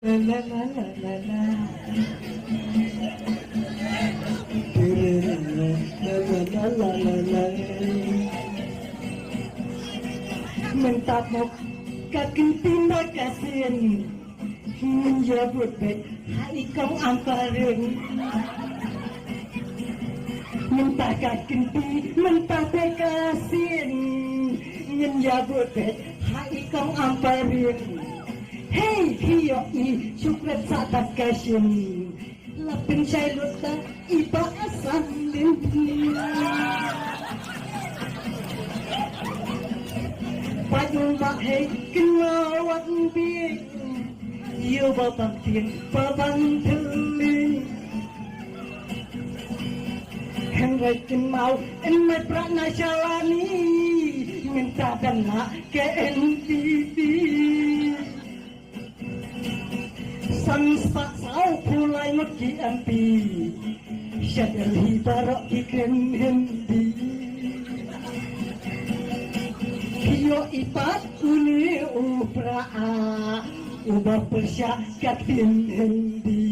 La la la la la la. La la la la la. Mentabok kakintin kasihan menjabut bet hari kau amparin mentah kakinti mentah kasihan menjabut bet hari kau amparin. Hey, hiyo I syukrat saat kasin lapin saya luta iba asam lindi padu mahai kenawat bi yo babang tin babang tuli henry kin mau en mai prana jalani minta dana ke NTV Sansa sao pulai maki ampi Syadalhi barok ikren hindi Hiyo ipat uni upraa Ubah persyakat hindi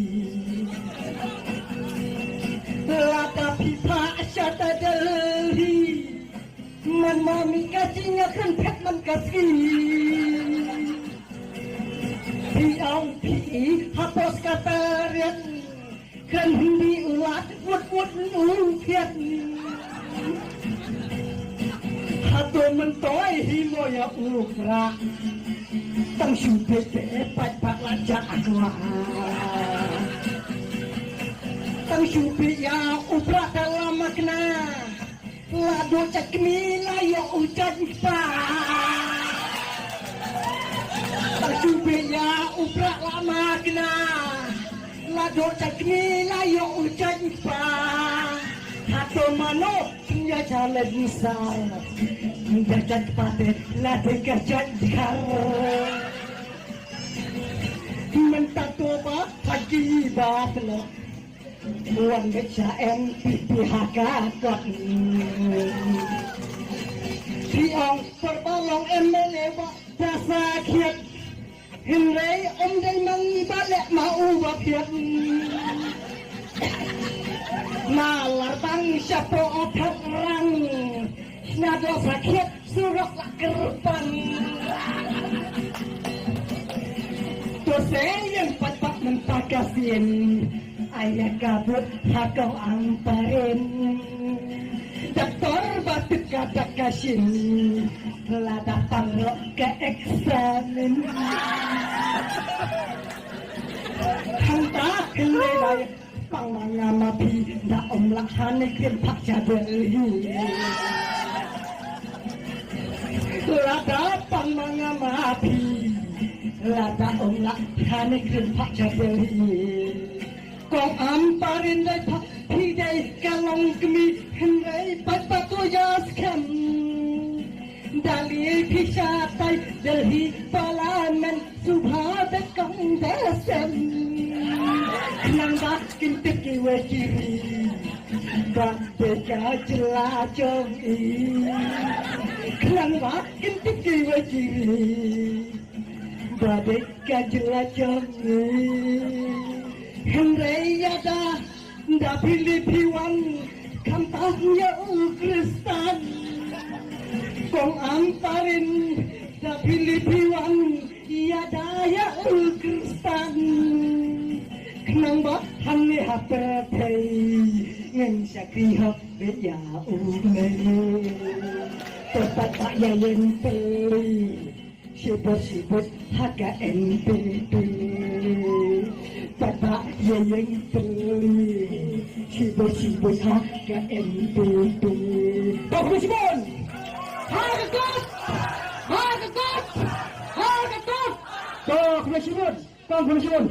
Lata pipa syata dalhi Man mami kacinya kan pet man kasih Piang pi hapus katarian kan hindi ulat wut upiat hato mentoy himoya upra tang syubete pat lajak akwa tang syubi ya upra dalam makna lado cakmila ya ujan pa Subiya upra lama kena lado cakni layo ujan pa hato mano punya jalan besar menjajan pate lado kerja dikar mentatoba pagi batlo buang beca PPHK kot siang perbalong MLA Dasa kiat Henry day mangibalek mau bakiat Nalar bang siapa otak orang Nado sakit suruh lah kerpan Tose yang patpat mentakasin Ayah kabut hakau amparin Doktor batuk kadak kasin telah datang ke eksamen hantar kelelai pangmanga mapi dah lakhan ken pak jadeli lada pangmanga mapi lada lakhan ken pak jadeli kong amparin dai pak pidai kalong kemi hendai patpatu jaskan Dali pishatai Delhi palaman subhada kong dasam Nangga kintiki wajiri Banteka jelajogi Nangga kintiki wajiri Banteka jelajogi Henry yada Da Pilipiwan Kampanya Kristan Kong amparin da Pilipiwan iya daya Kristan kenang ba hani hapetei ngen sakri hap ya umai tepat tak yang peli sibut harga NPP tepat yang peli sibut harga NPP Bapak Simon Harga Kong Simon